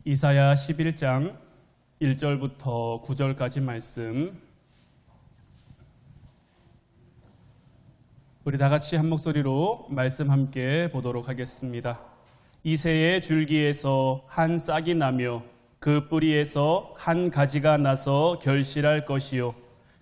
이사야 11장 1절부터 9절까지 말씀, 우리 다 같이 한 목소리로 말씀 함께 보도록 하겠습니다. 이새의 줄기에서 한 싹이 나며 그 뿌리에서 한 가지가 나서 결실할 것이요,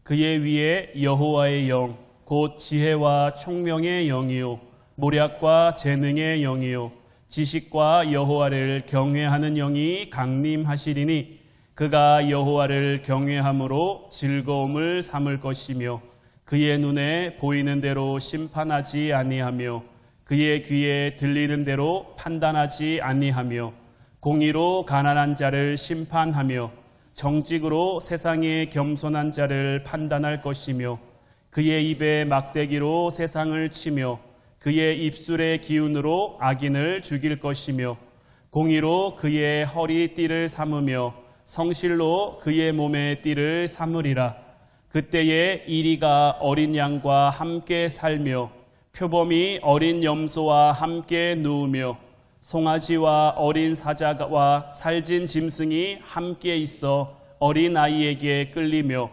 그의 위에 여호와의 영 곧 지혜와 총명의 영이요 모략과 재능의 영이요 지식과 여호와를 경외하는 영이 강림하시리니 그가 여호와를 경외함으로 즐거움을 삼을 것이며 그의 눈에 보이는 대로 심판하지 아니하며 그의 귀에 들리는 대로 판단하지 아니하며 공의로 가난한 자를 심판하며 정직으로 세상에 겸손한 자를 판단할 것이며 그의 입에 막대기로 세상을 치며 그의 입술의 기운으로 악인을 죽일 것이며 공의로 그의 허리띠를 삼으며 성실로 그의 몸의 띠를 삼으리라. 그때에 이리가 어린 양과 함께 살며 표범이 어린 염소와 함께 누우며 송아지와 어린 사자와 살진 짐승이 함께 있어 어린 아이에게 끌리며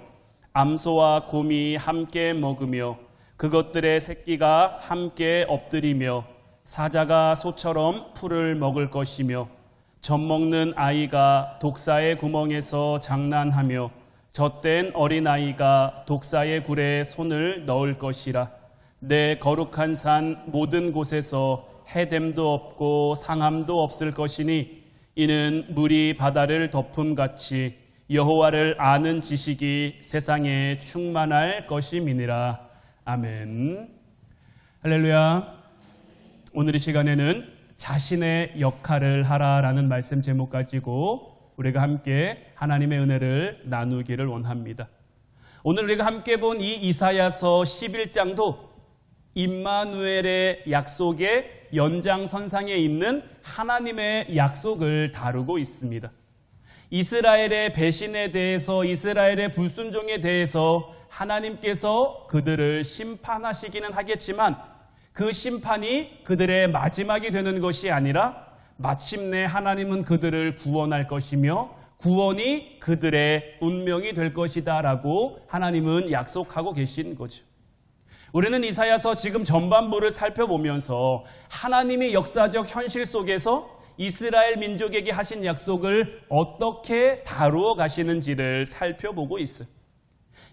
암소와 곰이 함께 먹으며 그것들의 새끼가 함께 엎드리며 사자가 소처럼 풀을 먹을 것이며 젖먹는 아이가 독사의 구멍에서 장난하며 젖된 어린아이가 독사의 굴에 손을 넣을 것이라. 내 거룩한 산 모든 곳에서 해됨도 없고 상함도 없을 것이니 이는 물이 바다를 덮음같이 여호와를 아는 지식이 세상에 충만할 것임이니라. 아멘. 할렐루야. 오늘 이 시간에는 자신의 역할을 하라라는 말씀 제목 가지고 우리가 함께 하나님의 은혜를 나누기를 원합니다. 오늘 우리가 함께 본 이 이사야서 11장도 임마누엘의 약속의 연장선상에 있는 하나님의 약속을 다루고 있습니다. 이스라엘의 배신에 대해서, 이스라엘의 불순종에 대해서 하나님께서 그들을 심판하시기는 하겠지만 그 심판이 그들의 마지막이 되는 것이 아니라 마침내 하나님은 그들을 구원할 것이며 구원이 그들의 운명이 될 것이다 라고 하나님은 약속하고 계신 거죠. 우리는 이사야서 지금 전반부를 살펴보면서 하나님의 역사적 현실 속에서 이스라엘 민족에게 하신 약속을 어떻게 다루어 가시는지를 살펴보고 있어요.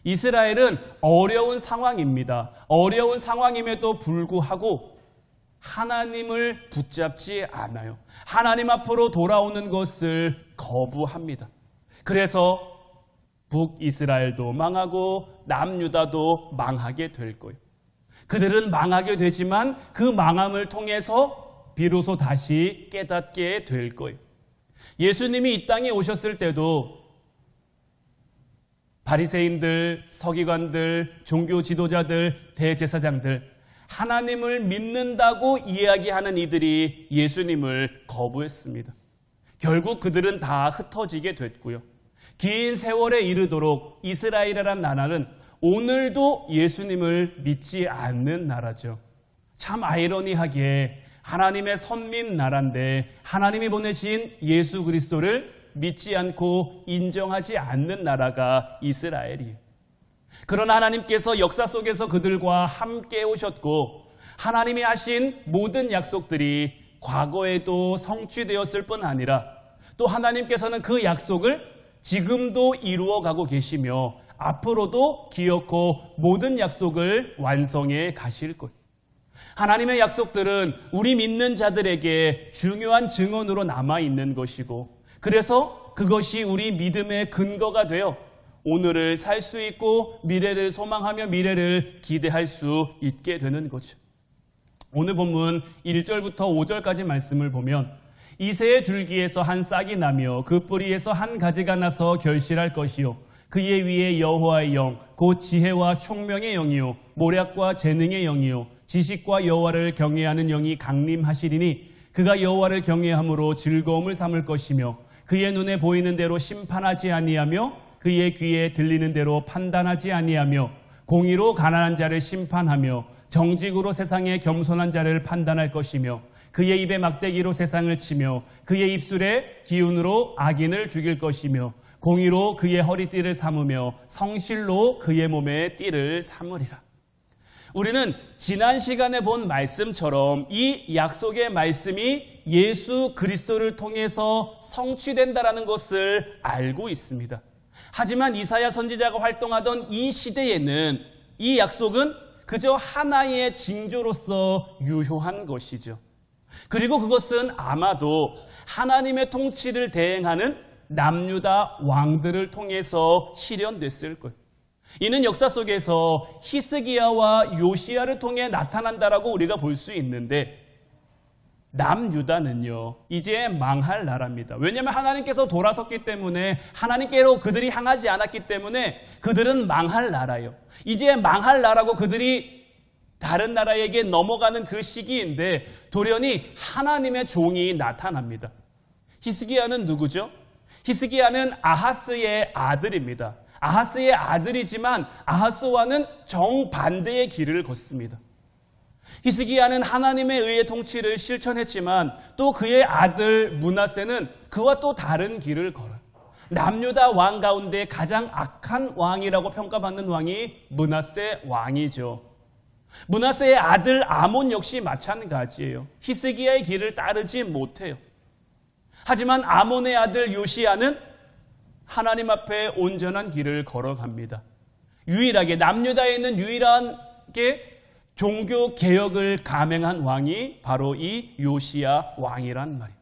이스라엘은 어려운 상황입니다. 어려운 상황임에도 불구하고 하나님을 붙잡지 않아요. 하나님 앞으로 돌아오는 것을 거부합니다. 그래서 북이스라엘도 망하고 남유다도 망하게 될 거예요. 그들은 망하게 되지만 그 망함을 통해서 비로소 다시 깨닫게 될 거예요. 예수님이 이 땅에 오셨을 때도 바리새인들, 서기관들, 종교 지도자들, 대제사장들, 하나님을 믿는다고 이야기하는 이들이 예수님을 거부했습니다. 결국 그들은 다 흩어지게 됐고요. 긴 세월에 이르도록 이스라엘이라는 나라는 오늘도 예수님을 믿지 않는 나라죠. 참 아이러니하게 하나님의 선민 나라인데 하나님이 보내신 예수 그리스도를 믿지 않고 인정하지 않는 나라가 이스라엘이에요. 그러나 하나님께서 역사 속에서 그들과 함께 오셨고 하나님이 하신 모든 약속들이 과거에도 성취되었을 뿐 아니라 또 하나님께서는 그 약속을 지금도 이루어가고 계시며 앞으로도 기어코 모든 약속을 완성해 가실 거예요. 하나님의 약속들은 우리 믿는 자들에게 중요한 증언으로 남아있는 것이고 그래서 그것이 우리 믿음의 근거가 되어 오늘을 살 수 있고 미래를 소망하며 미래를 기대할 수 있게 되는 거죠. 오늘 본문 1절부터 5절까지 말씀을 보면 이새의 줄기에서 한 싹이 나며 그 뿌리에서 한 가지가 나서 결실할 것이요 그의 위에 여호와의 영 곧 지혜와 총명의 영이요 모략과 재능의 영이요 지식과 여호와를 경외하는 영이 강림하시리니 그가 여호와를 경외함으로 즐거움을 삼을 것이며 그의 눈에 보이는 대로 심판하지 아니하며 그의 귀에 들리는 대로 판단하지 아니하며 공의로 가난한 자를 심판하며 정직으로 세상에 겸손한 자를 판단할 것이며 그의 입에 막대기로 세상을 치며 그의 입술에 기운으로 악인을 죽일 것이며 공의로 그의 허리띠를 삼으며 성실로 그의 몸에 띠를 삼으리라. 우리는 지난 시간에 본 말씀처럼 이 약속의 말씀이 예수 그리스도를 통해서 성취된다라는 것을 알고 있습니다. 하지만 이사야 선지자가 활동하던 이 시대에는 이 약속은 그저 하나의 징조로서 유효한 것이죠. 그리고 그것은 아마도 하나님의 통치를 대행하는 남유다 왕들을 통해서 실현됐을 거예요. 이는 역사 속에서 히스기야와 요시야를 통해 나타난다라고 우리가 볼 수 있는데, 남유다는요 이제 망할 나라입니다. 왜냐하면 하나님께서 돌아섰기 때문에, 하나님께로 그들이 향하지 않았기 때문에 그들은 망할 나라예요. 이제 망할 나라고 그들이 다른 나라에게 넘어가는 그 시기인데 돌연히 하나님의 종이 나타납니다. 히스기야는 누구죠? 히스기야는 아하스의 아들입니다. 아하스의 아들이지만 아하스와는 정반대의 길을 걷습니다. 히스기야는 하나님에 의해 통치를 실천했지만 또 그의 아들 므낫세는 그와 또 다른 길을 걸어요. 남유다 왕 가운데 가장 악한 왕이라고 평가받는 왕이 므낫세 왕이죠. 므낫세의 아들 아몬 역시 마찬가지예요. 히스기야의 길을 따르지 못해요. 하지만 아몬의 아들 요시야는 하나님 앞에 온전한 길을 걸어갑니다. 유일하게 남유다에 있는 유일하게 종교 개혁을 감행한 왕이 바로 이 요시야 왕이란 말이에요.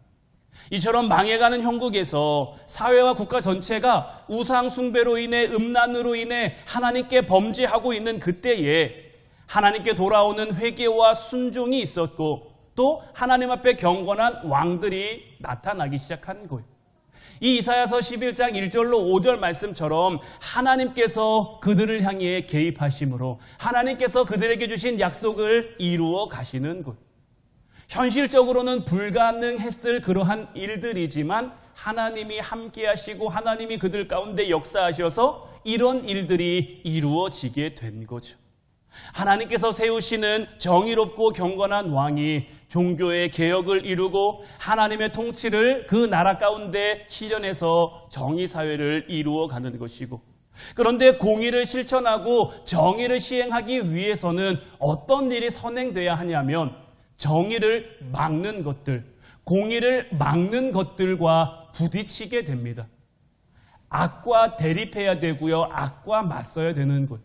이처럼 망해가는 형국에서 사회와 국가 전체가 우상 숭배로 인해, 음란으로 인해 하나님께 범죄하고 있는 그때에 하나님께 돌아오는 회개와 순종이 있었고 또 하나님 앞에 경건한 왕들이 나타나기 시작한 거예요. 이 이사야서 11장 1절로 5절 말씀처럼 하나님께서 그들을 향해 개입하심으로 하나님께서 그들에게 주신 약속을 이루어 가시는 것. 현실적으로는 불가능했을 그러한 일들이지만 하나님이 함께 하시고 하나님이 그들 가운데 역사하셔서 이런 일들이 이루어지게 된 거죠. 하나님께서 세우시는 정의롭고 경건한 왕이 종교의 개혁을 이루고 하나님의 통치를 그 나라 가운데 실현해서 정의사회를 이루어가는 것이고, 그런데 공의를 실천하고 정의를 시행하기 위해서는 어떤 일이 선행돼야 하냐면 정의를 막는 것들, 공의를 막는 것들과 부딪히게 됩니다. 악과 대립해야 되고요, 악과 맞서야 되는 것.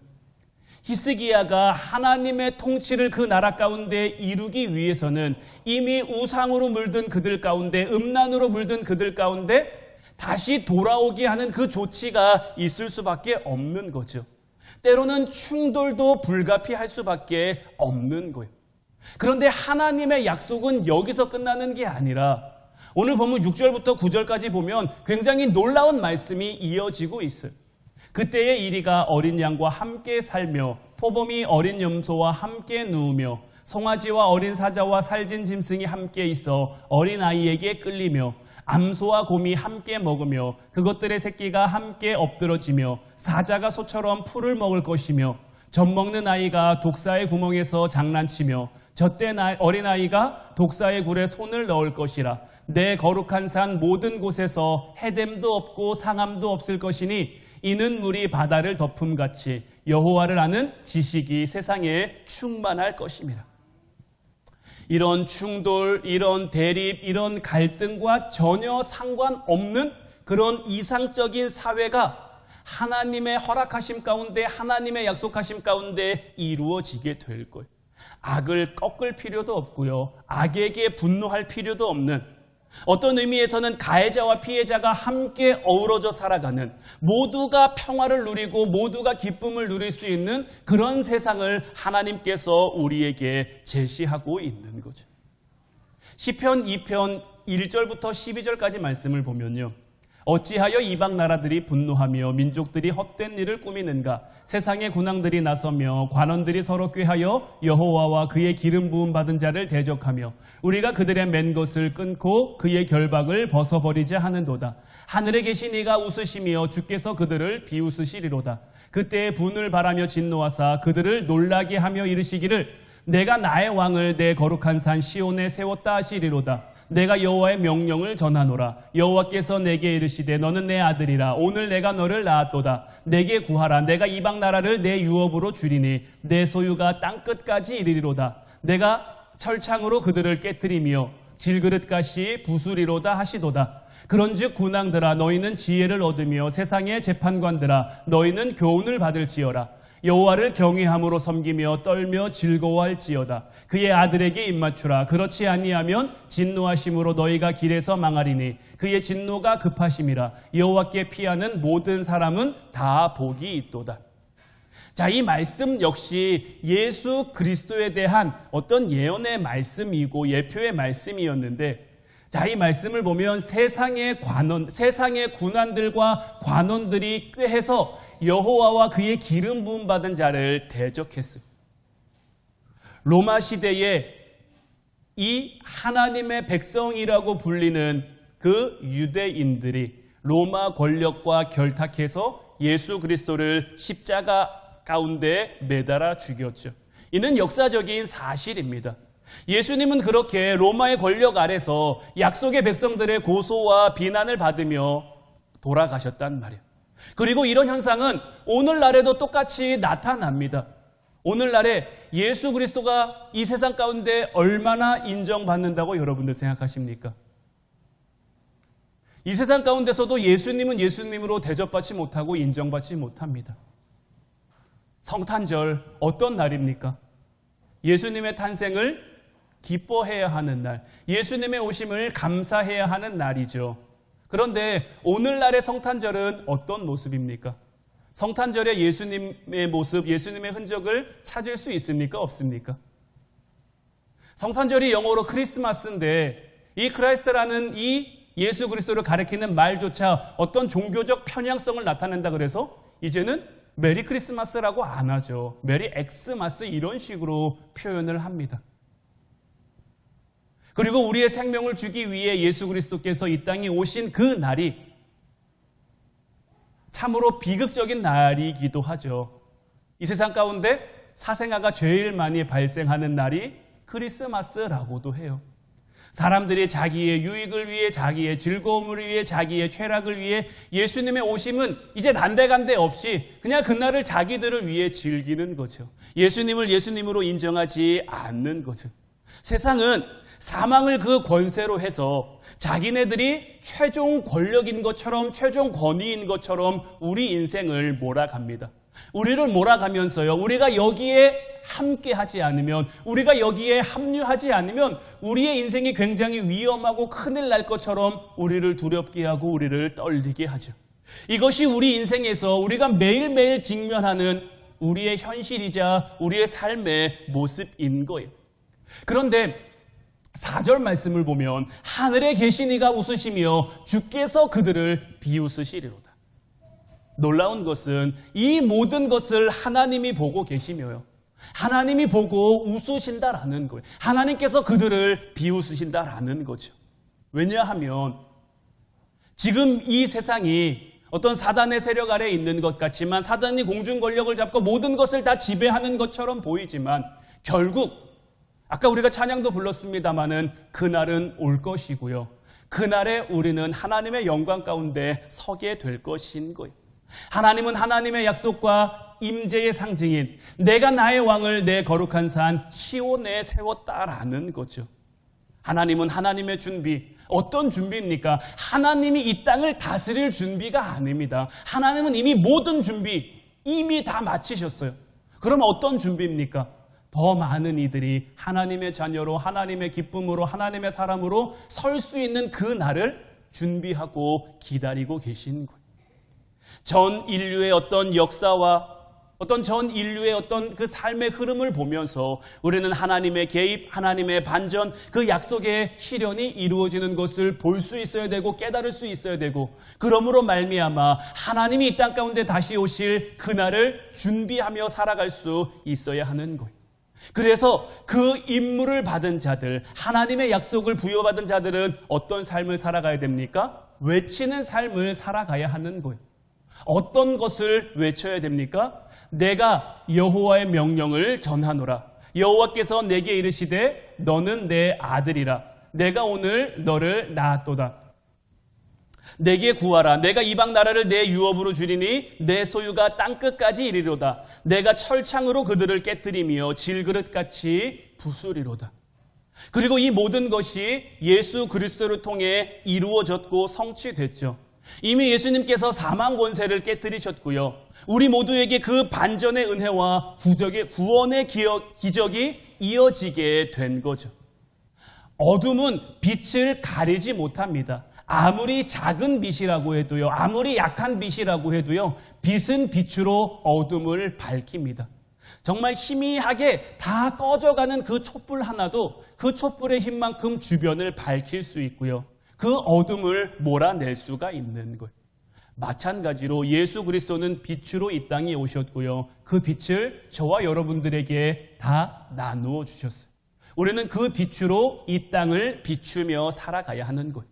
히스기야가 하나님의 통치를 그 나라 가운데 이루기 위해서는 이미 우상으로 물든 그들 가운데, 음란으로 물든 그들 가운데 다시 돌아오게 하는 그 조치가 있을 수밖에 없는 거죠. 때로는 충돌도 불가피할 수밖에 없는 거예요. 그런데 하나님의 약속은 여기서 끝나는 게 아니라 오늘 보면 6절부터 9절까지 보면 굉장히 놀라운 말씀이 이어지고 있어요. 그때의 이리가 어린 양과 함께 살며 포범이 어린 염소와 함께 누우며 송아지와 어린 사자와 살진 짐승이 함께 있어 어린아이에게 끌리며 암소와 곰이 함께 먹으며 그것들의 새끼가 함께 엎드러지며 사자가 소처럼 풀을 먹을 것이며 젖먹는 아이가 독사의 구멍에서 장난치며 젖된 어린아이가 독사의 굴에 손을 넣을 것이라. 내 거룩한 산 모든 곳에서 해됨도 없고 상함도 없을 것이니 이는 물이 바다를 덮음같이 여호와를 아는 지식이 세상에 충만할 것입니다. 이런 충돌, 이런 대립, 이런 갈등과 전혀 상관없는 그런 이상적인 사회가 하나님의 허락하심 가운데, 하나님의 약속하심 가운데 이루어지게 될 거예요. 악을 꺾을 필요도 없고요, 악에게 분노할 필요도 없는, 어떤 의미에서는 가해자와 피해자가 함께 어우러져 살아가는, 모두가 평화를 누리고 모두가 기쁨을 누릴 수 있는 그런 세상을 하나님께서 우리에게 제시하고 있는 거죠. 시편 2편 1절부터 12절까지 말씀을 보면요, 어찌하여 이방 나라들이 분노하며 민족들이 헛된 일을 꾸미는가? 세상의 군왕들이 나서며 관원들이 서로 꾀하여 여호와와 그의 기름 부음 받은 자를 대적하며 우리가 그들의 맨 것을 끊고 그의 결박을 벗어버리자 하는도다. 하늘에 계신 이가 웃으시며 주께서 그들을 비웃으시리로다. 그때에 분을 바라며 진노하사 그들을 놀라게 하며 이르시기를 내가 나의 왕을 내 거룩한 산 시온에 세웠다 하시리로다. 내가 여호와의 명령을 전하노라. 여호와께서 내게 이르시되 너는 내 아들이라. 오늘 내가 너를 낳았도다. 내게 구하라. 내가 이방 나라를 내 유업으로 주리니 내 소유가 땅끝까지 이르리로다. 내가 철창으로 그들을 깨뜨리며 질그릇같이 부수리로다 하시도다. 그런즉 군왕들아 너희는 지혜를 얻으며 세상의 재판관들아 너희는 교훈을 받을지어다. 여호와를 경외함으로 섬기며 떨며 즐거워할지어다. 그의 아들에게 입맞추라. 그렇지 아니하면 진노하심으로 너희가 길에서 망하리니 그의 진노가 급하심이라. 여호와께 피하는 모든 사람은 다 복이 있도다. 자, 이 말씀 역시 예수 그리스도에 대한 어떤 예언의 말씀이고 예표의 말씀이었는데, 자, 이 말씀을 보면 세상의 군왕들과 관원들이 꾀해서 여호와와 그의 기름 부음 받은 자를 대적했어요. 로마 시대에 이 하나님의 백성이라고 불리는 그 유대인들이 로마 권력과 결탁해서 예수 그리스도를 십자가 가운데 매달아 죽였죠. 이는 역사적인 사실입니다. 예수님은 그렇게 로마의 권력 아래서 약속의 백성들의 고소와 비난을 받으며 돌아가셨단 말이에요. 그리고 이런 현상은 오늘날에도 똑같이 나타납니다. 오늘날에 예수 그리스도가 이 세상 가운데 얼마나 인정받는다고 여러분들 생각하십니까? 이 세상 가운데서도 예수님은 예수님으로 대접받지 못하고 인정받지 못합니다. 성탄절 어떤 날입니까? 예수님의 탄생을 기뻐해야 하는 날, 예수님의 오심을 감사해야 하는 날이죠. 그런데 오늘날의 성탄절은 어떤 모습입니까? 성탄절에 예수님의 모습, 예수님의 흔적을 찾을 수 있습니까? 없습니까? 성탄절이 영어로 크리스마스인데 이 크라이스트라는 이 예수 그리스도를 가리키는 말조차 어떤 종교적 편향성을 나타낸다 그래서 이제는 메리 크리스마스라고 안 하죠. 메리 엑스마스 이런 식으로 표현을 합니다. 그리고 우리의 생명을 주기 위해 예수 그리스도께서 이 땅에 오신 그 날이 참으로 비극적인 날이기도 하죠. 이 세상 가운데 사생아가 제일 많이 발생하는 날이 크리스마스라고도 해요. 사람들이 자기의 유익을 위해, 자기의 즐거움을 위해, 자기의 쾌락을 위해 예수님의 오심은 이제 난데간데 없이 그냥 그날을 자기들을 위해 즐기는 거죠. 예수님을 예수님으로 인정하지 않는 거죠. 세상은 사망을 그 권세로 해서 자기네들이 최종 권력인 것처럼, 최종 권위인 것처럼 우리 인생을 몰아갑니다. 우리를 몰아가면서요, 우리가 여기에 함께하지 않으면, 우리가 여기에 합류하지 않으면 우리의 인생이 굉장히 위험하고 큰일 날 것처럼 우리를 두렵게 하고 우리를 떨리게 하죠. 이것이 우리 인생에서 우리가 매일매일 직면하는 우리의 현실이자 우리의 삶의 모습인 거예요. 그런데 4절 말씀을 보면 하늘에 계신 이가 웃으시며 주께서 그들을 비웃으시리로다. 놀라운 것은 이 모든 것을 하나님이 보고 계시며요. 하나님이 보고 웃으신다라는 거예요. 하나님께서 그들을 비웃으신다라는 거죠. 왜냐하면 지금 이 세상이 어떤 사단의 세력 아래에 있는 것 같지만, 사단이 공중 권력을 잡고 모든 것을 다 지배하는 것처럼 보이지만, 결국 아까 우리가 찬양도 불렀습니다마는 그날은 올 것이고요. 그날에 우리는 하나님의 영광 가운데 서게 될 것인 거예요. 하나님은 하나님의 약속과 임재의 상징인 내가 나의 왕을 내 거룩한 산 시온에 세웠다라는 거죠. 하나님은 하나님의 준비, 어떤 준비입니까? 하나님이 이 땅을 다스릴 준비가 아닙니다. 하나님은 이미 모든 준비 이미 다 마치셨어요. 그럼 어떤 준비입니까? 더 많은 이들이 하나님의 자녀로, 하나님의 기쁨으로, 하나님의 사람으로 설 수 있는 그 날을 준비하고 기다리고 계신 거예요. 전 인류의 어떤 역사와 전 인류의 어떤 그 삶의 흐름을 보면서 우리는 하나님의 개입, 하나님의 반전, 그 약속의 실현이 이루어지는 것을 볼 수 있어야 되고 깨달을 수 있어야 되고, 그러므로 말미암아 하나님이 이 땅 가운데 다시 오실 그날을 준비하며 살아갈 수 있어야 하는 거예요. 그래서 그 임무를 받은 자들, 하나님의 약속을 부여받은 자들은 어떤 삶을 살아가야 됩니까? 외치는 삶을 살아가야 하는 거예요. 어떤 것을 외쳐야 됩니까? 내가 여호와의 명령을 전하노라. 여호와께서 내게 이르시되 너는 내 아들이라. 내가 오늘 너를 낳았도다. 내게 구하라. 내가 이방 나라를 내 유업으로 주리니 내 소유가 땅끝까지 이르리로다. 내가 철창으로 그들을 깨뜨리며 질그릇같이 부수리로다. 그리고 이 모든 것이 예수 그리스도를 통해 이루어졌고 성취됐죠. 이미 예수님께서 사망 권세를 깨뜨리셨고요. 우리 모두에게 그 반전의 은혜와 구원의 기적이 이어지게 된 거죠. 어둠은 빛을 가리지 못합니다. 아무리 작은 빛이라고 해도요, 아무리 약한 빛이라고 해도요, 빛은 빛으로 어둠을 밝힙니다. 정말 희미하게 다 꺼져가는 그 촛불 하나도 그 촛불의 힘만큼 주변을 밝힐 수 있고요. 그 어둠을 몰아낼 수가 있는 거예요. 마찬가지로 예수 그리스도는 빛으로 이 땅에 오셨고요. 그 빛을 저와 여러분들에게 다 나누어 주셨어요. 우리는 그 빛으로 이 땅을 비추며 살아가야 하는 거예요.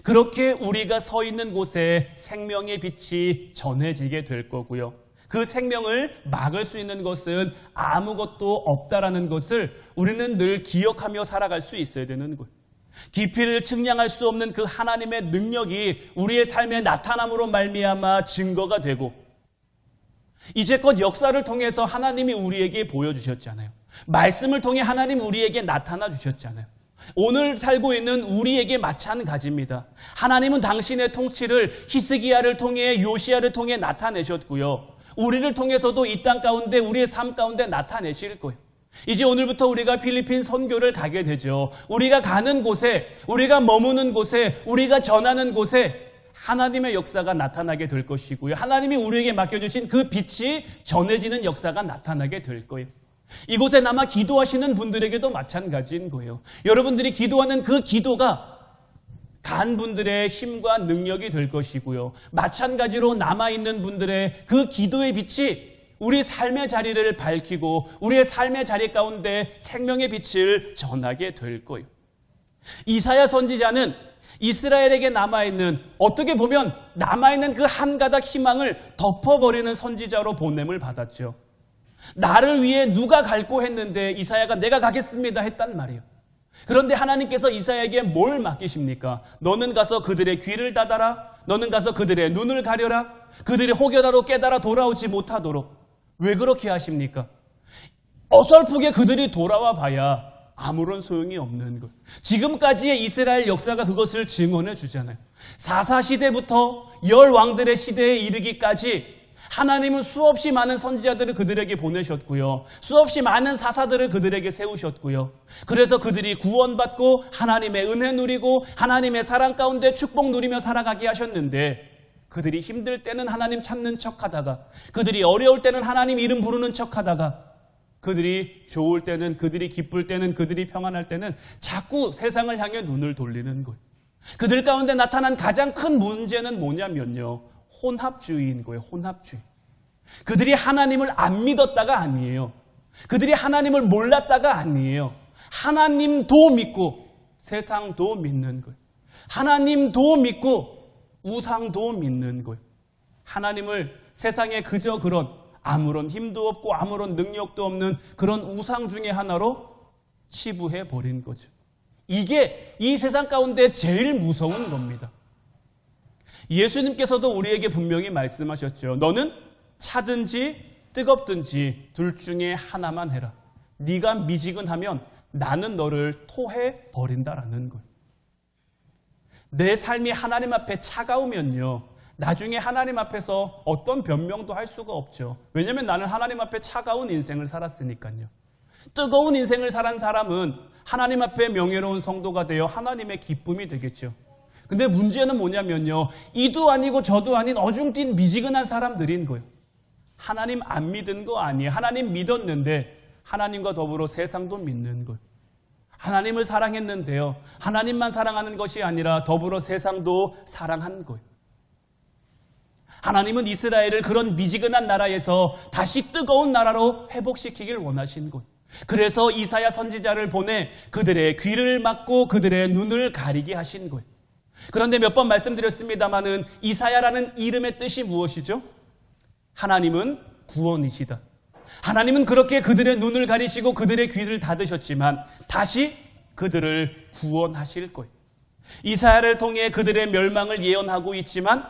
그렇게 우리가 서 있는 곳에 생명의 빛이 전해지게 될 거고요. 그 생명을 막을 수 있는 것은 아무것도 없다라는 것을 우리는 늘 기억하며 살아갈 수 있어야 되는 거예요. 깊이를 측량할 수 없는 그 하나님의 능력이 우리의 삶에 나타남으로 말미암아 증거가 되고, 이제껏 역사를 통해서 하나님이 우리에게 보여주셨잖아요. 말씀을 통해 하나님 우리에게 나타나 주셨잖아요. 오늘 살고 있는 우리에게 마찬가지입니다. 하나님은 당신의 통치를 히스기야를 통해, 요시야를 통해 나타내셨고요. 우리를 통해서도 이 땅 가운데, 우리의 삶 가운데 나타내실 거예요. 이제 오늘부터 우리가 필리핀 선교를 가게 되죠. 우리가 가는 곳에, 우리가 머무는 곳에, 우리가 전하는 곳에 하나님의 역사가 나타나게 될 것이고요. 하나님이 우리에게 맡겨주신 그 빛이 전해지는 역사가 나타나게 될 거예요. 이곳에 남아 기도하시는 분들에게도 마찬가지인 거예요. 여러분들이 기도하는 그 기도가 간 분들의 힘과 능력이 될 것이고요. 마찬가지로 남아있는 분들의 그 기도의 빛이 우리 삶의 자리를 밝히고 우리의 삶의 자리 가운데 생명의 빛을 전하게 될 거예요. 이사야 선지자는 이스라엘에게 남아있는, 어떻게 보면 남아있는 그 한 가닥 희망을 덮어버리는 선지자로 보냄을 받았죠. 나를 위해 누가 갈고 했는데 이사야가 내가 가겠습니다 했단 말이에요. 그런데 하나님께서 이사야에게 뭘 맡기십니까? 너는 가서 그들의 귀를 닫아라. 너는 가서 그들의 눈을 가려라. 그들이 혹여라도 깨달아 돌아오지 못하도록. 왜 그렇게 하십니까? 어설프게 그들이 돌아와 봐야 아무런 소용이 없는 것. 지금까지의 이스라엘 역사가 그것을 증언해 주잖아요. 사사시대부터 열왕들의 시대에 이르기까지 하나님은 수없이 많은 선지자들을 그들에게 보내셨고요. 수없이 많은 사사들을 그들에게 세우셨고요. 그래서 그들이 구원받고 하나님의 은혜 누리고 하나님의 사랑 가운데 축복 누리며 살아가게 하셨는데, 그들이 힘들 때는 하나님 찾는 척하다가, 그들이 어려울 때는 하나님 이름 부르는 척하다가, 그들이 좋을 때는, 그들이 기쁠 때는, 그들이 평안할 때는 자꾸 세상을 향해 눈을 돌리는 거예요. 그들 가운데 나타난 가장 큰 문제는 뭐냐면요, 혼합주의인 거예요. 혼합주의. 그들이 하나님을 안 믿었다가 아니에요. 그들이 하나님을 몰랐다가 아니에요. 하나님도 믿고 세상도 믿는 거예요. 하나님도 믿고 우상도 믿는 거예요. 하나님을 세상에 그저 그런 아무런 힘도 없고 아무런 능력도 없는 그런 우상 중에 하나로 치부해 버린 거죠. 이게 이 세상 가운데 제일 무서운 겁니다. 예수님께서도 우리에게 분명히 말씀하셨죠. 너는 차든지 뜨겁든지 둘 중에 하나만 해라. 네가 미지근하면 나는 너를 토해 버린다라는 거예요. 내 삶이 하나님 앞에 차가우면요, 나중에 하나님 앞에서 어떤 변명도 할 수가 없죠. 왜냐하면 나는 하나님 앞에 차가운 인생을 살았으니까요. 뜨거운 인생을 살은 사람은 하나님 앞에 명예로운 성도가 되어 하나님의 기쁨이 되겠죠. 근데 문제는 뭐냐면요, 이도 아니고 저도 아닌 어중뛴 미지근한 사람들인 거예요. 하나님 안 믿은 거 아니에요. 하나님 믿었는데 하나님과 더불어 세상도 믿는 거예요. 하나님을 사랑했는데요, 하나님만 사랑하는 것이 아니라 더불어 세상도 사랑한 거예요. 하나님은 이스라엘을 그런 미지근한 나라에서 다시 뜨거운 나라로 회복시키길 원하신 거예요. 그래서 이사야 선지자를 보내 그들의 귀를 막고 그들의 눈을 가리게 하신 거예요. 그런데 몇 번 말씀드렸습니다마는 이사야라는 이름의 뜻이 무엇이죠? 하나님은 구원이시다. 하나님은 그렇게 그들의 눈을 가리시고 그들의 귀를 닫으셨지만 다시 그들을 구원하실 거예요. 이사야를 통해 그들의 멸망을 예언하고 있지만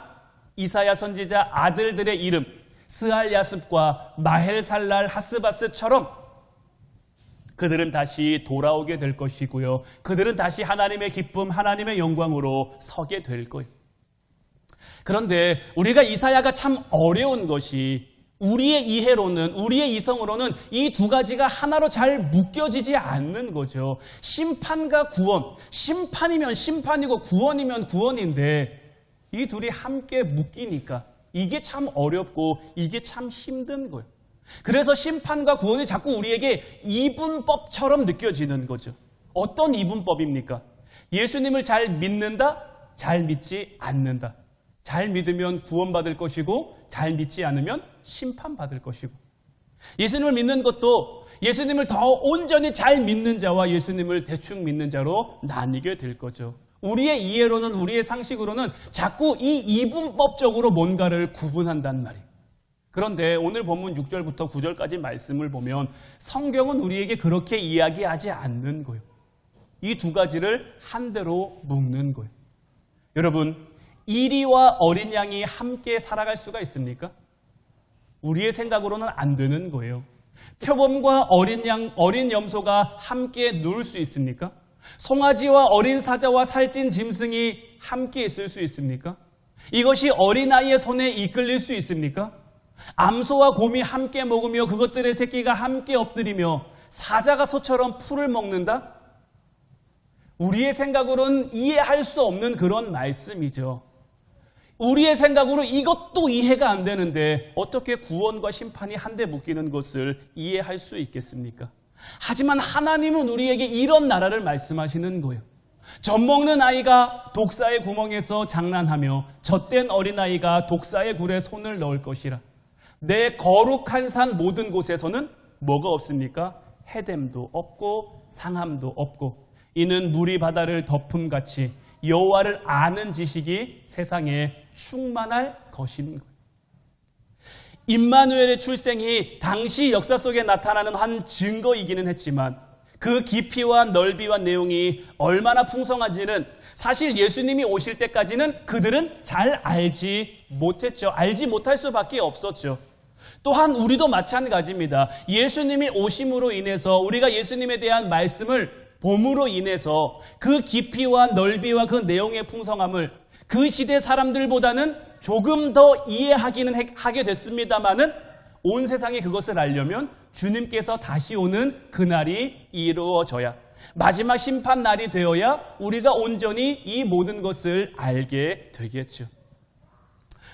이사야 선지자 아들들의 이름 스알야습과 마헬살랄 하스바스처럼 그들은 다시 돌아오게 될 것이고요. 그들은 다시 하나님의 기쁨, 하나님의 영광으로 서게 될 거예요. 그런데 우리가 이사야가 참 어려운 것이 우리의 이해로는, 우리의 이성으로는 이 두 가지가 하나로 잘 묶여지지 않는 거죠. 심판과 구원, 심판이면 심판이고 구원이면 구원인데 이 둘이 함께 묶이니까 이게 참 어렵고 이게 참 힘든 거예요. 그래서 심판과 구원이 자꾸 우리에게 이분법처럼 느껴지는 거죠. 어떤 이분법입니까? 예수님을 잘 믿는다, 잘 믿지 않는다. 잘 믿으면 구원받을 것이고 잘 믿지 않으면 심판받을 것이고, 예수님을 믿는 것도 예수님을 더 온전히 잘 믿는 자와 예수님을 대충 믿는 자로 나뉘게 될 거죠. 우리의 이해로는, 우리의 상식으로는 자꾸 이 이분법적으로 뭔가를 구분한단 말이에요. 그런데 오늘 본문 6절부터 9절까지 말씀을 보면 성경은 우리에게 그렇게 이야기하지 않는 거예요. 이 두 가지를 한대로 묶는 거예요. 여러분, 이리와 어린 양이 함께 살아갈 수가 있습니까? 우리의 생각으로는 안 되는 거예요. 표범과 어린 양, 어린 염소가 함께 누울 수 있습니까? 송아지와 어린 사자와 살찐 짐승이 함께 있을 수 있습니까? 이것이 어린아이의 손에 이끌릴 수 있습니까? 암소와 곰이 함께 먹으며 그것들의 새끼가 함께 엎드리며 사자가 소처럼 풀을 먹는다? 우리의 생각으로는 이해할 수 없는 그런 말씀이죠. 우리의 생각으로 이것도 이해가 안 되는데 어떻게 구원과 심판이 한데 묶이는 것을 이해할 수 있겠습니까? 하지만 하나님은 우리에게 이런 나라를 말씀하시는 거예요. 젖먹는 아이가 독사의 구멍에서 장난하며 젖된 어린아이가 독사의 굴에 손을 넣을 것이라. 내 거룩한 산 모든 곳에서는 뭐가 없습니까? 해됨도 없고 상함도 없고, 이는 물이 바다를 덮음같이 여호와를 아는 지식이 세상에 충만할 것인 거예요. 임마누엘의 출생이 당시 역사 속에 나타나는 한 증거이기는 했지만 그 깊이와 넓이와 내용이 얼마나 풍성한지는 사실 예수님이 오실 때까지는 그들은 잘 알지 못했죠. 알지 못할 수밖에 없었죠. 또한 우리도 마찬가지입니다. 예수님이 오심으로 인해서 우리가 예수님에 대한 말씀을 봄으로 인해서 그 깊이와 넓이와 그 내용의 풍성함을 그 시대 사람들보다는 조금 더 이해하기는 하게 됐습니다마는 온 세상이 그것을 알려면 주님께서 다시 오는 그날이 이루어져야, 마지막 심판 날이 되어야 우리가 온전히 이 모든 것을 알게 되겠죠.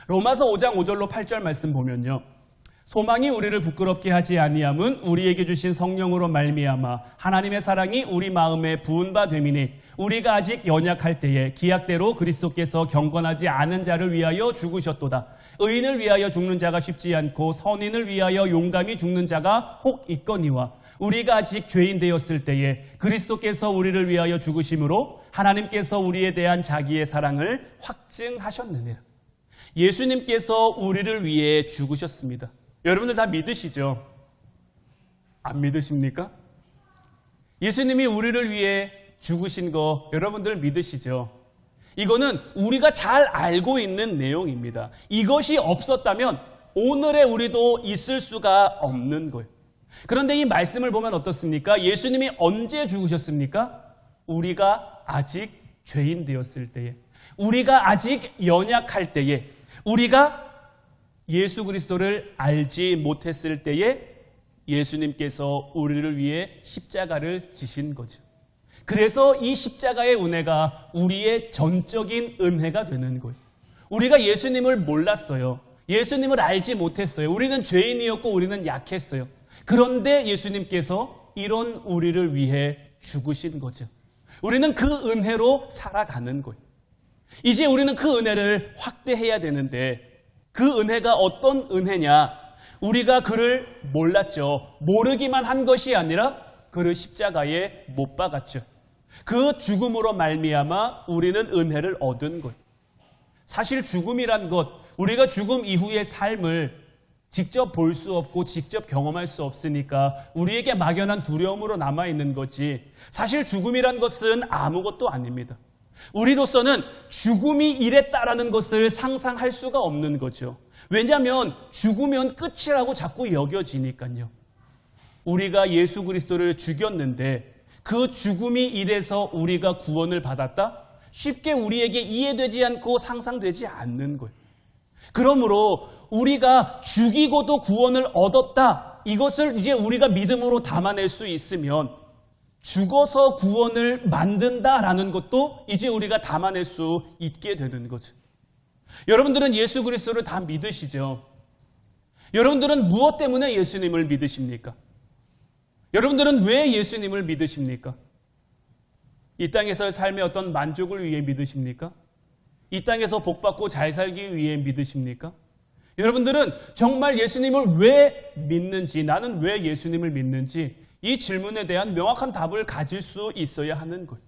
로마서 5장 5절로 8절 말씀 보면요, 소망이 우리를 부끄럽게 하지 아니함은 우리에게 주신 성령으로 말미암아 하나님의 사랑이 우리 마음에 부은 바 됨이니 우리가 아직 연약할 때에 기약대로 그리스도께서 경건하지 않은 자를 위하여 죽으셨도다. 의인을 위하여 죽는 자가 쉽지 않고 선인을 위하여 용감히 죽는 자가 혹 있거니와 우리가 아직 죄인 되었을 때에 그리스도께서 우리를 위하여 죽으심으로 하나님께서 우리에 대한 자기의 사랑을 확증하셨느니라. 예수님께서 우리를 위해 죽으셨습니다. 여러분들 다 믿으시죠? 안 믿으십니까? 예수님이 우리를 위해 죽으신 거 여러분들 믿으시죠? 이거는 우리가 잘 알고 있는 내용입니다. 이것이 없었다면 오늘의 우리도 있을 수가 없는 거예요. 그런데 이 말씀을 보면 어떻습니까? 예수님이 언제 죽으셨습니까? 우리가 아직 죄인 되었을 때에, 우리가 아직 연약할 때에, 우리가 예수 그리스도를 알지 못했을 때에 예수님께서 우리를 위해 십자가를 지신 거죠. 그래서 이 십자가의 은혜가 우리의 전적인 은혜가 되는 거예요. 우리가 예수님을 몰랐어요. 예수님을 알지 못했어요. 우리는 죄인이었고 우리는 약했어요. 그런데 예수님께서 이런 우리를 위해 죽으신 거죠. 우리는 그 은혜로 살아가는 거예요. 이제 우리는 그 은혜를 확대해야 되는데, 그 은혜가 어떤 은혜냐? 우리가 그를 몰랐죠. 모르기만 한 것이 아니라 그를 십자가에 못 박았죠. 그 죽음으로 말미암아 우리는 은혜를 얻은 거예요. 사실 죽음이란 것, 우리가 죽음 이후의 삶을 직접 볼 수 없고 직접 경험할 수 없으니까 우리에게 막연한 두려움으로 남아있는 거지, 사실 죽음이란 것은 아무것도 아닙니다. 우리로서는 죽음이 이랬다라는 것을 상상할 수가 없는 거죠. 왜냐하면 죽으면 끝이라고 자꾸 여겨지니까요. 우리가 예수 그리스도를 죽였는데 그 죽음이 이래서 우리가 구원을 받았다? 쉽게 우리에게 이해되지 않고 상상되지 않는 거예요. 그러므로 우리가 죽이고도 구원을 얻었다, 이것을 이제 우리가 믿음으로 담아낼 수 있으면 죽어서 구원을 만든다라는 것도 이제 우리가 담아낼 수 있게 되는 거죠. 여러분들은 예수 그리스도를 다 믿으시죠? 여러분들은 무엇 때문에 예수님을 믿으십니까? 여러분들은 왜 예수님을 믿으십니까? 이 땅에서의 삶의 어떤 만족을 위해 믿으십니까? 이 땅에서 복받고 잘 살기 위해 믿으십니까? 여러분들은 정말 예수님을 왜 믿는지, 나는 왜 예수님을 믿는지, 이 질문에 대한 명확한 답을 가질 수 있어야 하는 거예요.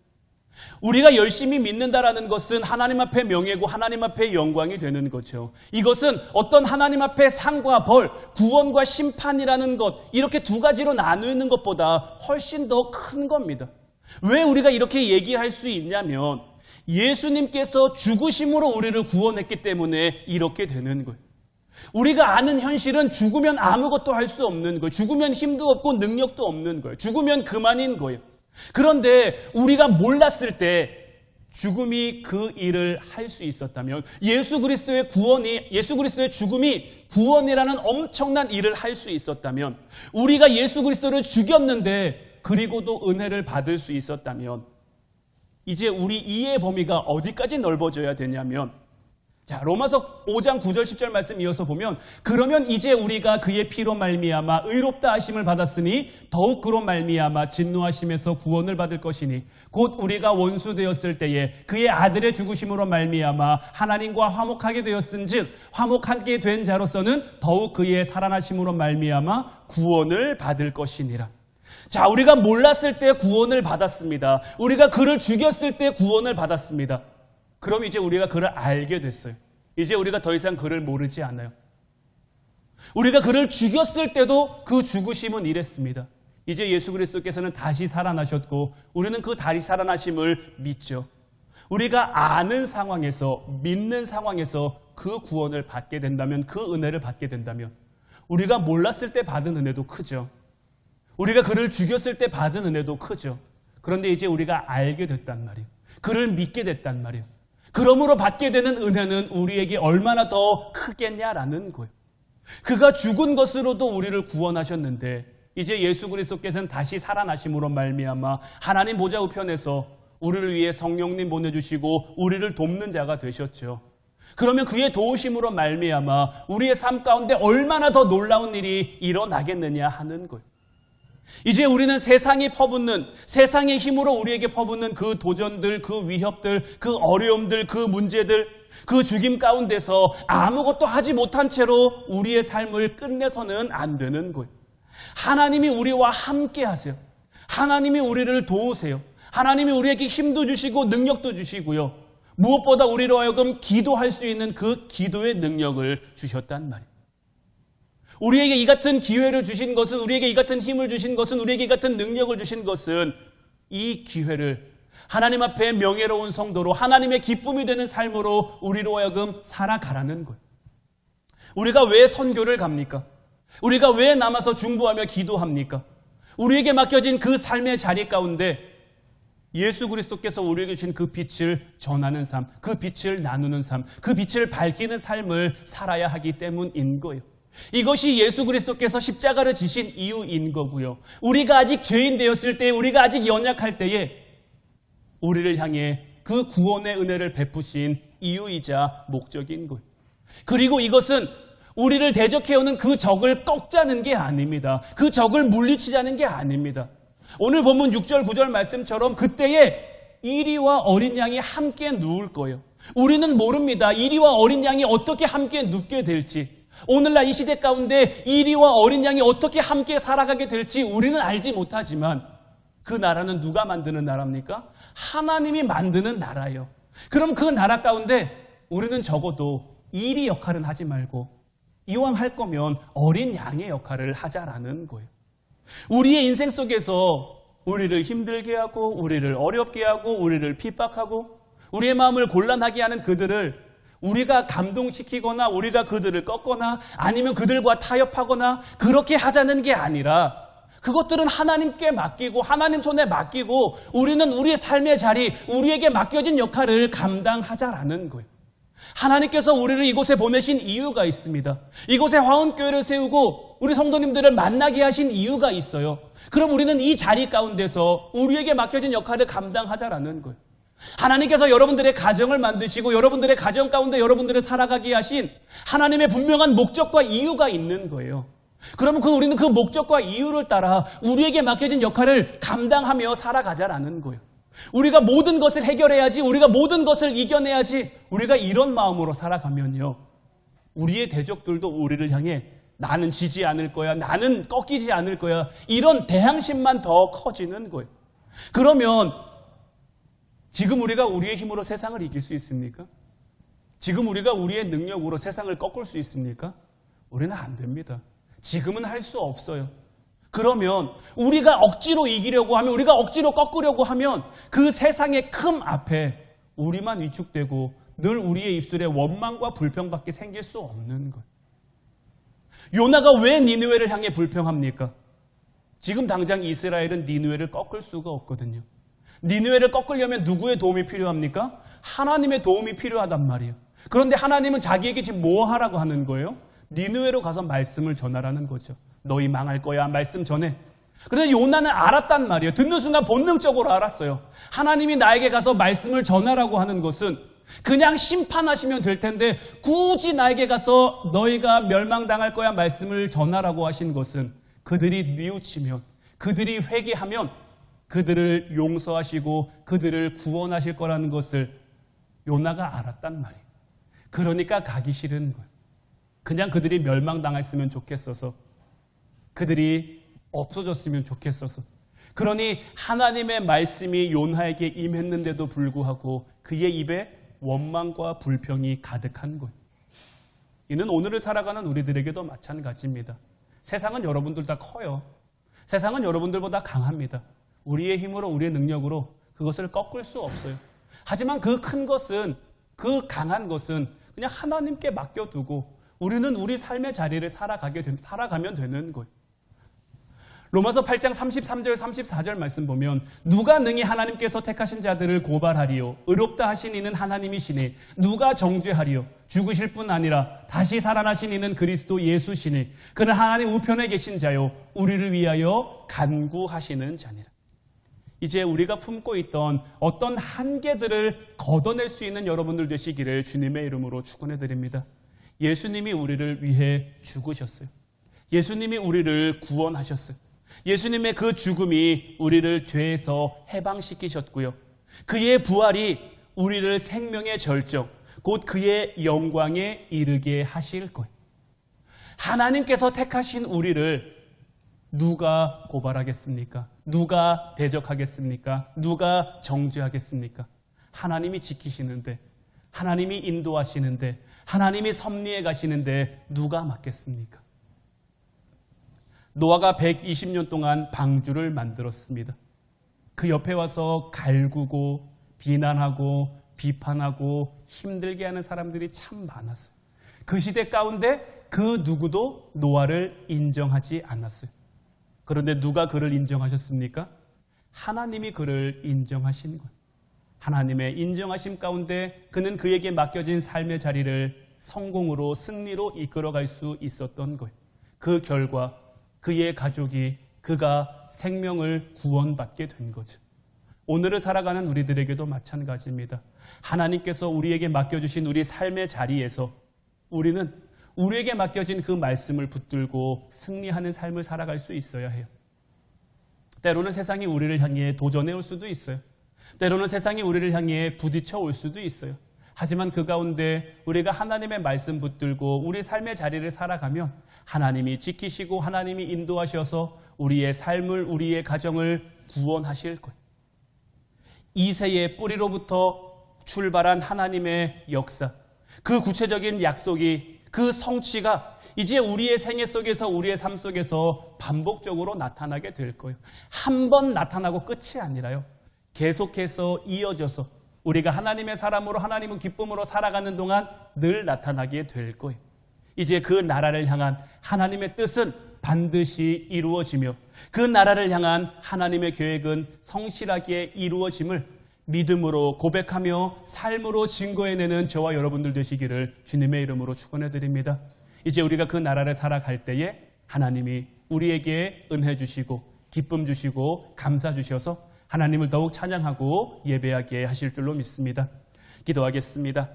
우리가 열심히 믿는다라는 것은 하나님 앞에 명예고 하나님 앞에 영광이 되는 거죠. 이것은 어떤 하나님 앞에 상과 벌, 구원과 심판이라는 것, 이렇게 두 가지로 나누는 것보다 훨씬 더 큰 겁니다. 왜 우리가 이렇게 얘기할 수 있냐면 예수님께서 죽으심으로 우리를 구원했기 때문에 이렇게 되는 거예요. 우리가 아는 현실은 죽으면 아무것도 할 수 없는 거예요. 죽으면 힘도 없고 능력도 없는 거예요. 죽으면 그만인 거예요. 그런데 우리가 몰랐을 때 죽음이 그 일을 할 수 있었다면, 예수 그리스도의 죽음이 구원이라는 엄청난 일을 할 수 있었다면, 우리가 예수 그리스도를 죽였는데 그리고도 은혜를 받을 수 있었다면, 이제 우리 이해의 범위가 어디까지 넓어져야 되냐면, 자, 로마서 5장 9절 10절 말씀 이어서 보면, 그러면 이제 우리가 그의 피로 말미암아 의롭다 하심을 받았으니 더욱 그로 말미암아 진노하심에서 구원을 받을 것이니 곧 우리가 원수 되었을 때에 그의 아들의 죽으심으로 말미암아 하나님과 화목하게 되었은즉 화목하게 된 자로서는 더욱 그의 살아나심으로 말미암아 구원을 받을 것이니라. 자, 우리가 몰랐을 때 구원을 받았습니다. 우리가 그를 죽였을 때 구원을 받았습니다. 그럼 이제 우리가 그를 알게 됐어요. 이제 우리가 더 이상 그를 모르지 않아요. 우리가 그를 죽였을 때도 그 죽으심은 이랬습니다. 이제 예수 그리스도께서는 다시 살아나셨고 우리는 그 다시 살아나심을 믿죠. 우리가 아는 상황에서, 믿는 상황에서 그 구원을 받게 된다면, 그 은혜를 받게 된다면, 우리가 몰랐을 때 받은 은혜도 크죠. 우리가 그를 죽였을 때 받은 은혜도 크죠. 그런데 이제 우리가 알게 됐단 말이에요. 그를 믿게 됐단 말이에요. 그러므로 받게 되는 은혜는 우리에게 얼마나 더 크겠냐라는 거예요. 그가 죽은 것으로도 우리를 구원하셨는데 이제 예수 그리스도께서는 다시 살아나심으로 말미암아 하나님 보좌 우편에서 우리를 위해 성령님 보내주시고 우리를 돕는 자가 되셨죠. 그러면 그의 도우심으로 말미암아 우리의 삶 가운데 얼마나 더 놀라운 일이 일어나겠느냐 하는 거예요. 이제 우리는 세상이 퍼붓는, 세상의 힘으로 우리에게 퍼붓는 그 도전들, 그 위협들, 그 어려움들, 그 문제들, 그 죽임 가운데서 아무것도 하지 못한 채로 우리의 삶을 끝내서는 안 되는 거예요. 하나님이 우리와 함께 하세요. 하나님이 우리를 도우세요. 하나님이 우리에게 힘도 주시고 능력도 주시고요. 무엇보다 우리로 하여금 기도할 수 있는 그 기도의 능력을 주셨단 말이에요. 우리에게 이 같은 기회를 주신 것은, 우리에게 이 같은 힘을 주신 것은, 우리에게 이 같은 능력을 주신 것은 이 기회를 하나님 앞에 명예로운 성도로 하나님의 기쁨이 되는 삶으로 우리로 하여금 살아가라는 거예요. 우리가 왜 선교를 갑니까? 우리가 왜 남아서 중보하며 기도합니까? 우리에게 맡겨진 그 삶의 자리 가운데 예수 그리스도께서 우리에게 주신 그 빛을 전하는 삶, 그 빛을 나누는 삶, 그 빛을 밝히는 삶을 살아야 하기 때문인 거예요. 이것이 예수 그리스도께서 십자가를 지신 이유인 거고요. 우리가 아직 죄인 되었을 때, 우리가 아직 연약할 때에 우리를 향해 그 구원의 은혜를 베푸신 이유이자 목적인 거예요. 그리고 이것은 우리를 대적해오는 그 적을 꺾자는 게 아닙니다. 그 적을 물리치자는 게 아닙니다. 오늘 본문 6절 9절 말씀처럼 그때에 이리와 어린 양이 함께 누울 거예요. 우리는 모릅니다. 이리와 어린 양이 어떻게 함께 눕게 될지, 오늘날 이 시대 가운데 이리와 어린 양이 어떻게 함께 살아가게 될지 우리는 알지 못하지만 그 나라는 누가 만드는 나라입니까? 하나님이 만드는 나라예요. 그럼 그 나라 가운데 우리는 적어도 이리 역할은 하지 말고 이왕 할 거면 어린 양의 역할을 하자라는 거예요. 우리의 인생 속에서 우리를 힘들게 하고 우리를 어렵게 하고 우리를 핍박하고 우리의 마음을 곤란하게 하는 그들을 우리가 감동시키거나 우리가 그들을 꺾거나 아니면 그들과 타협하거나 그렇게 하자는 게 아니라 그것들은 하나님께 맡기고 하나님 손에 맡기고 우리는 우리의 삶의 자리, 우리에게 맡겨진 역할을 감당하자라는 거예요. 하나님께서 우리를 이곳에 보내신 이유가 있습니다. 이곳에 화원교회를 세우고 우리 성도님들을 만나게 하신 이유가 있어요. 그럼 우리는 이 자리 가운데서 우리에게 맡겨진 역할을 감당하자라는 거예요. 하나님께서 여러분들의 가정을 만드시고 여러분들의 가정 가운데 여러분들을 살아가게 하신 하나님의 분명한 목적과 이유가 있는 거예요. 그러면 우리는 그 목적과 이유를 따라 우리에게 맡겨진 역할을 감당하며 살아가자라는 거예요. 우리가 모든 것을 해결해야지, 우리가 모든 것을 이겨내야지, 우리가 이런 마음으로 살아가면요, 우리의 대적들도 우리를 향해 나는 지지 않을 거야, 나는 꺾이지 않을 거야, 이런 대항심만 더 커지는 거예요. 그러면 지금 우리가 우리의 힘으로 세상을 이길 수 있습니까? 지금 우리가 우리의 능력으로 세상을 꺾을 수 있습니까? 우리는 안 됩니다. 지금은 할 수 없어요. 그러면 우리가 억지로 이기려고 하면, 우리가 억지로 꺾으려고 하면 그 세상의 큼 앞에 우리만 위축되고 늘 우리의 입술에 원망과 불평밖에 생길 수 없는 거예요. 요나가 왜 니느웨를 향해 불평합니까? 지금 당장 이스라엘은 니느웨를 꺾을 수가 없거든요. 니느웨를 꺾으려면 누구의 도움이 필요합니까? 하나님의 도움이 필요하단 말이에요. 그런데 하나님은 자기에게 지금 뭐 하라고 하는 거예요? 니느웨로 가서 말씀을 전하라는 거죠. 너희 망할 거야, 말씀 전해. 그런데 요나는 알았단 말이에요. 듣는 순간 본능적으로 알았어요. 하나님이 나에게 가서 말씀을 전하라고 하는 것은 그냥 심판하시면 될 텐데 굳이 나에게 가서 너희가 멸망당할 거야 말씀을 전하라고 하신 것은 그들이 뉘우치면, 그들이 회개하면 그들을 용서하시고 그들을 구원하실 거라는 것을 요나가 알았단 말이에요. 그러니까 가기 싫은 거예요. 그냥 그들이 멸망당했으면 좋겠어서, 그들이 없어졌으면 좋겠어서. 그러니 하나님의 말씀이 요나에게 임했는데도 불구하고 그의 입에 원망과 불평이 가득한 거예요. 이는 오늘을 살아가는 우리들에게도 마찬가지입니다. 세상은 여러분들 다 커요. 세상은 여러분들보다 강합니다. 우리의 힘으로, 우리의 능력으로 그것을 꺾을 수 없어요. 하지만 그 큰 것은, 그 강한 것은 그냥 하나님께 맡겨두고 우리는 우리 삶의 자리를 살아가면 되는 거예요. 로마서 8장 33절 34절 말씀 보면 누가 능히 하나님께서 택하신 자들을 고발하리요, 의롭다 하신 이는 하나님이시니 누가 정죄하리요, 죽으실 뿐 아니라 다시 살아나신 이는 그리스도 예수시니 그는 하나님 우편에 계신 자요 우리를 위하여 간구하시는 자니라. 이제 우리가 품고 있던 어떤 한계들을 걷어낼 수 있는 여러분들 되시기를 주님의 이름으로 축원해 드립니다. 예수님이 우리를 위해 죽으셨어요. 예수님이 우리를 구원하셨어요. 예수님의 그 죽음이 우리를 죄에서 해방시키셨고요. 그의 부활이 우리를 생명의 절정, 곧 그의 영광에 이르게 하실 거예요. 하나님께서 택하신 우리를 누가 고발하겠습니까? 누가 대적하겠습니까? 누가 정죄하겠습니까? 하나님이 지키시는데, 하나님이 인도하시는데, 하나님이 섭리해 가시는데 누가 막겠습니까? 노아가 120년 동안 방주를 만들었습니다. 그 옆에 와서 갈구고 비난하고 비판하고 힘들게 하는 사람들이 참 많았어요. 그 시대 가운데 그 누구도 노아를 인정하지 않았어요. 그런데 누가 그를 인정하셨습니까? 하나님이 그를 인정하신 거예요. 하나님의 인정하심 가운데 그는 그에게 맡겨진 삶의 자리를 성공으로, 승리로 이끌어갈 수 있었던 거예요. 그 결과 그의 가족이, 그가 생명을 구원받게 된 거죠. 오늘을 살아가는 우리들에게도 마찬가지입니다. 하나님께서 우리에게 맡겨주신 우리 삶의 자리에서 우리는 우리에게 맡겨진 그 말씀을 붙들고 승리하는 삶을 살아갈 수 있어야 해요. 때로는 세상이 우리를 향해 도전해 올 수도 있어요. 때로는 세상이 우리를 향해 부딪혀 올 수도 있어요. 하지만 그 가운데 우리가 하나님의 말씀 붙들고 우리 삶의 자리를 살아가면 하나님이 지키시고 하나님이 인도하셔서 우리의 삶을, 우리의 가정을 구원하실 거예요. 이새의 뿌리로부터 출발한 하나님의 역사, 그 구체적인 약속이 그 성취가 이제 우리의 생애 속에서 우리의 삶 속에서 반복적으로 나타나게 될 거예요. 한 번 나타나고 끝이 아니라요. 계속해서 이어져서 우리가 하나님의 사람으로 하나님의 기쁨으로 살아가는 동안 늘 나타나게 될 거예요. 이제 그 나라를 향한 하나님의 뜻은 반드시 이루어지며 그 나라를 향한 하나님의 계획은 성실하게 이루어짐을 믿음으로 고백하며 삶으로 증거해내는 저와 여러분들 되시기를 주님의 이름으로 축원해 드립니다. 이제 우리가 그 나라를 살아갈 때에 하나님이 우리에게 은혜 주시고 기쁨 주시고 감사 주셔서 하나님을 더욱 찬양하고 예배하게 하실 줄로 믿습니다. 기도하겠습니다.